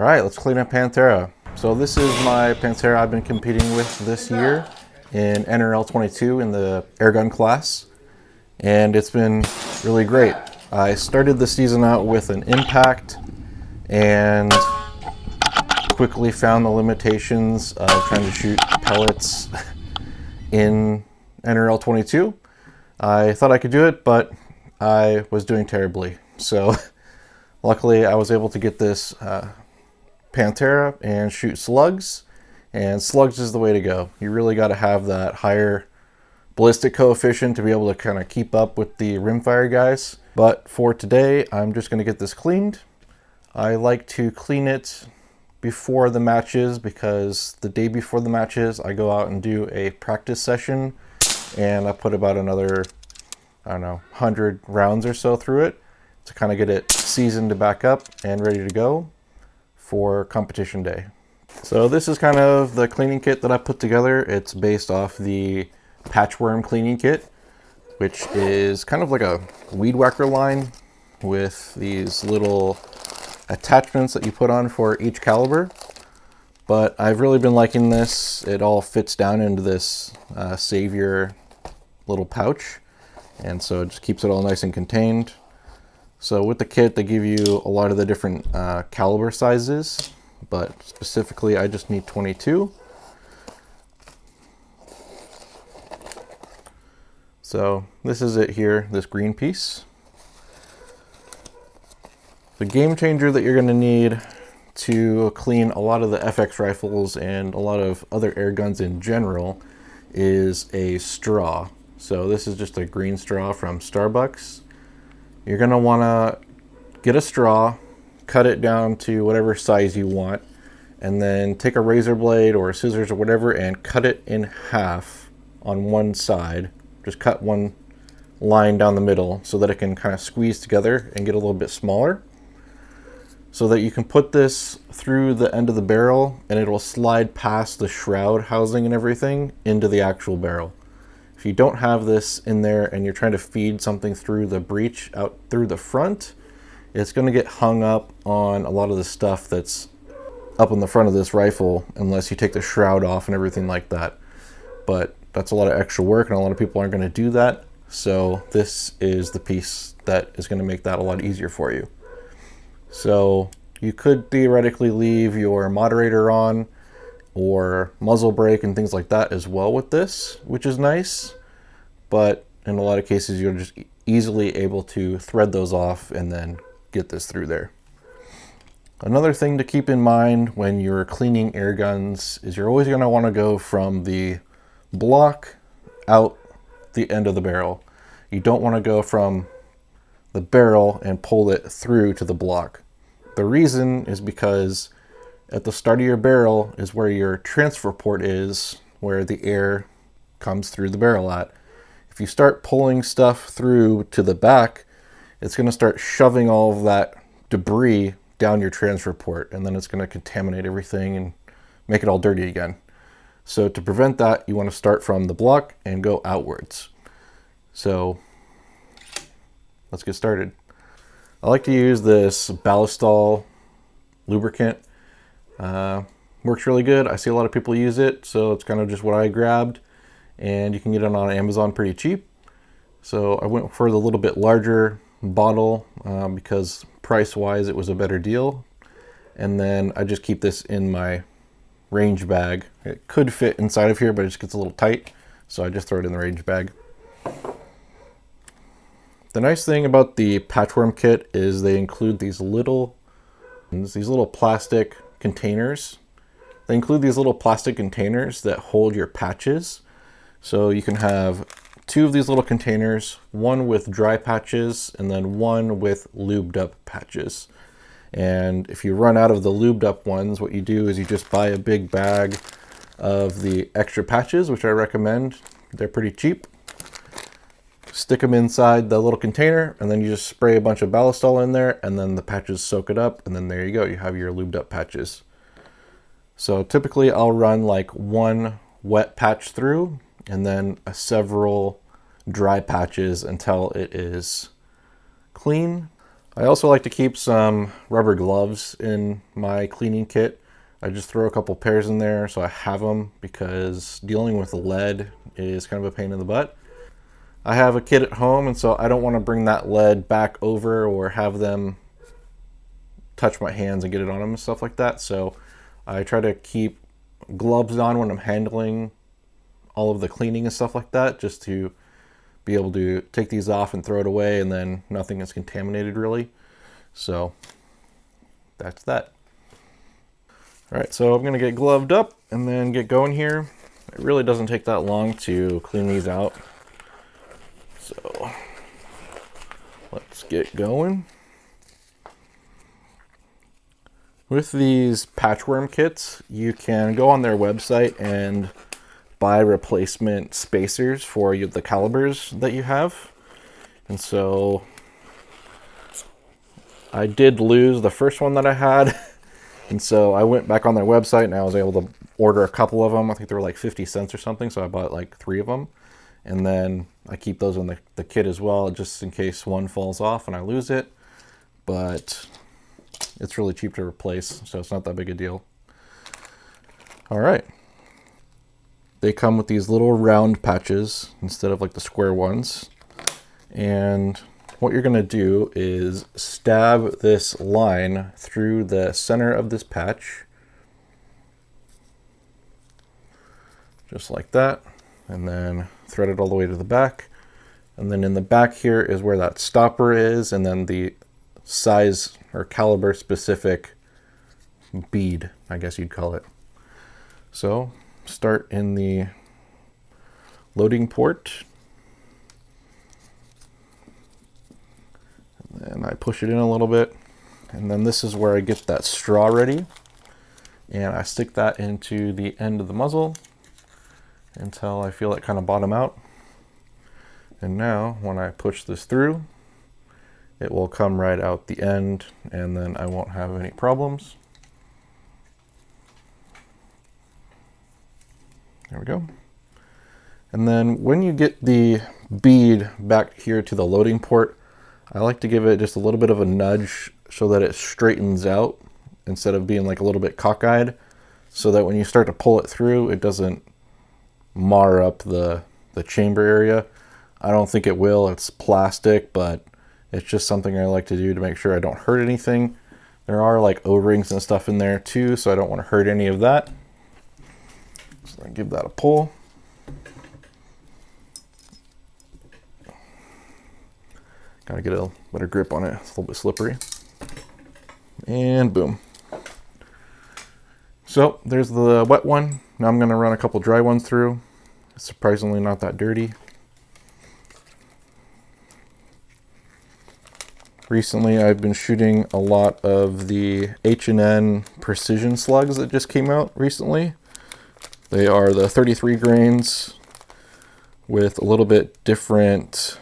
All right, let's clean up Panthera. So this is my Panthera I've been competing with this year in NRL 22 in the airgun class, and it's been really great. I started the season out with an impact and quickly found the limitations of trying to shoot pellets in NRL 22. I thought I could do it, but I was doing terribly. So luckily I was able to get this Panthera and shoot slugs, and slugs is the way to go. You really got to have that higher ballistic coefficient to be able to kind of keep up with the rimfire guys. But for today, I'm just going to get this cleaned. I like to clean it before the matches because the day before the matches, I go out and do a practice session, and I put about another, I don't know, 100 rounds or so through it to kind of get it seasoned to back up and ready to go for competition day. So this is kind of the cleaning kit that I put together. It's based off the Patchworm cleaning kit, which is kind of like a weed whacker line with these little attachments that you put on for each caliber. But I've really been liking this. It all fits down into this Savior little pouch, and so it just keeps it all nice and contained. So with the kit, they give you a lot of the different caliber sizes, but specifically I just need 22. So this is it here, this green piece. The game changer that you're going to need to clean a lot of the FX rifles and a lot of other air guns in general is a straw. So this is just a green straw from Starbucks. You're going to want to get a straw, cut it down to whatever size you want, and then take a razor blade or scissors or whatever and cut it in half on one side. Just cut one line down the middle so that it can kind of squeeze together and get a little bit smaller, so that you can put this through the end of the barrel and it will slide past the shroud housing and everything into the actual barrel. If you don't have this in there and you're trying to feed something through the breech out through the front, it's going to get hung up on a lot of the stuff that's up on the front of this rifle unless you take the shroud off and everything like that. But that's a lot of extra work and a lot of people aren't going to do that. So this is the piece that is going to make that a lot easier for you. So you could theoretically leave your moderator on or muzzle brake and things like that as well with this, which is nice, but in a lot of cases you're just easily able to thread those off and then get this through there. Another thing to keep in mind when you're cleaning air guns is you're always going to want to go from the block out the end of the barrel. You don't want to go from the barrel and pull it through to the block. The reason is because at the start of your barrel is where your transfer port is, where the air comes through the barrel at. If you start pulling stuff through to the back, it's going to start shoving all of that debris down your transfer port, and then it's going to contaminate everything and make it all dirty again. So to prevent that, you want to start from the block and go outwards. So let's get started. I like to use this Ballistol lubricant. Works really good. I see a lot of people use it, so it's kind of just what I grabbed, and you can get it on Amazon pretty cheap. So I went for the little bit larger bottle because price-wise it was a better deal. And then I just keep this in my range bag. It could fit inside of here, but it just gets a little tight, so I just throw it in the range bag. The nice thing about the Patchworm Kit is they include these little plastic containers. They include these little plastic containers that hold your patches. So you can have two of these little containers, one with dry patches and then one with lubed up patches. And if you run out of the lubed up ones, what you do is you just buy a big bag of the extra patches, which I recommend. They're pretty cheap. Stick them inside the little container, and then you just spray a bunch of Ballistol in there, and then the patches soak it up, and then there you go. You have your lubed up patches. So typically I'll run like one wet patch through, and then several dry patches until it is clean. I also like to keep some rubber gloves in my cleaning kit. I just throw a couple pairs in there so I have them, because dealing with lead is kind of a pain in the butt. I have a kid at home, and so I don't want to bring that lead back over or have them touch my hands and get it on them and stuff like that. So I try to keep gloves on when I'm handling all of the cleaning and stuff like that, just to be able to take these off and throw it away, and then nothing is contaminated really. So that's that. All right, so I'm gonna get gloved up and then get going here. It really doesn't take that long to clean these out. So let's get going. With these patchworm kits, you can go on their website and buy replacement spacers for the calibers that you have. And so I did lose the first one that I had. And so I went back on their website and I was able to order a couple of them. I think they were like 50 cents or something. So I bought like 3 of them. And then I keep those in the kit as well, just in case one falls off and I lose it. But it's really cheap to replace, so it's not that big a deal. All right. They come with these little round patches instead of like the square ones. And what you're gonna do is stab this line through the center of this patch. Just like that. And then thread it all the way to the back. And then in the back here is where that stopper is, and then the size or caliber specific bead, I guess you'd call it. So start in the loading port. And I push it in a little bit. And then this is where I get that straw ready. And I stick that into the end of the muzzle until I feel it kind of bottom out. And now when I push this through, it will come right out the end, and then I won't have any problems. There we go. And then when you get the bead back here to the loading port, I like to give it just a little bit of a nudge so that it straightens out instead of being like a little bit cockeyed, so that when you start to pull it through, it doesn't mar up the chamber area. I don't think it will, it's plastic, but it's just something I like to do to make sure I don't hurt anything. There are like O-rings and stuff in there too, so I don't want to hurt any of that. So I give that a pull. Gotta get a better grip on it, it's a little bit slippery. And boom. So there's the wet one. Now I'm gonna run a couple dry ones through. It's surprisingly not that dirty. Recently I've been shooting a lot of the H&N Precision slugs that just came out recently. They are the 33 grains with a little bit different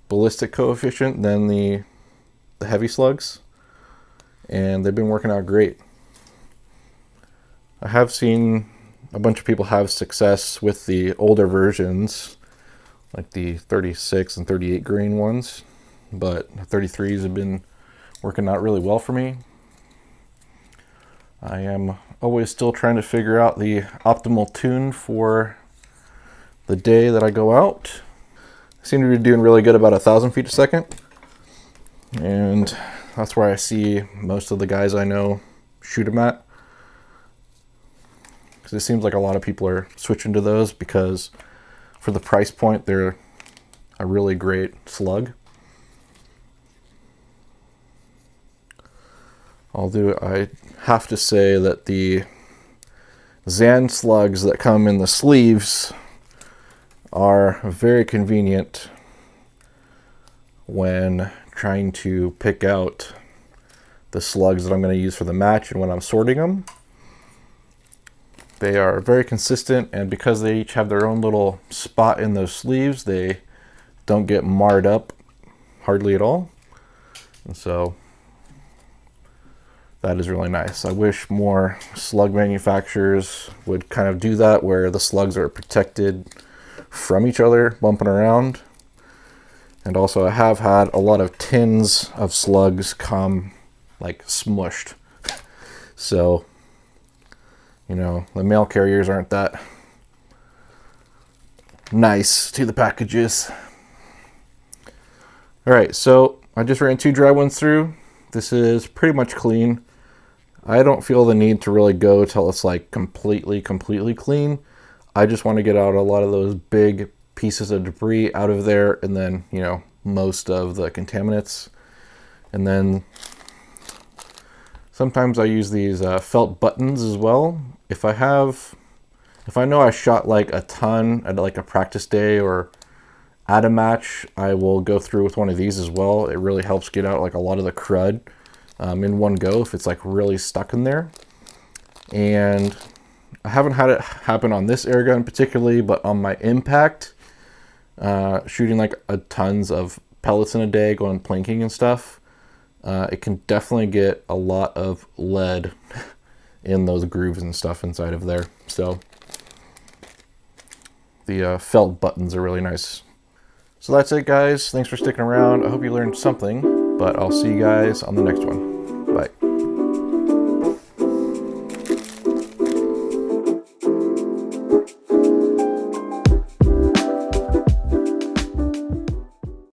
ballistic coefficient than the heavy slugs, and they've been working out great. I have seen a bunch of people have success with the older versions, like the 36 and 38 grain ones, but the 33s have been working out really well for me. I am always still trying to figure out the optimal tune for the day that I go out. I seem to be doing really good about 1,000 feet a second, and that's where I see most of the guys I know shoot them at. Because it seems like a lot of people are switching to those because for the price point, they're a really great slug. Although I have to say that the Zan slugs that come in the sleeves are very convenient when trying to pick out the slugs that I'm going to use for the match and when I'm sorting them. They are very consistent, and because they each have their own little spot in those sleeves, they don't get marred up hardly at all. And so that is really nice. I wish more slug manufacturers would kind of do that, where the slugs are protected from each other bumping around. And also I have had a lot of tins of slugs come like smushed. So, you know, the mail carriers aren't that nice to the packages. All right, so I just ran 2 dry ones through. This is pretty much clean. I don't feel the need to really go till it's like completely clean. I just want to get out a lot of those big pieces of debris out of there, and then, you know, most of the contaminants. And then sometimes I use these felt buttons as well. If I know I shot like a ton at like a practice day or at a match, I will go through with one of these as well. It really helps get out like a lot of the crud in one go if it's like really stuck in there. And I haven't had it happen on this airgun particularly, but on my impact, shooting like a tons of pellets in a day, going planking and stuff, it can definitely get a lot of lead in those grooves and stuff inside of there. So the felt buttons are really nice. So that's it, guys. Thanks for sticking around. I hope you learned something, but I'll see you guys on the next one.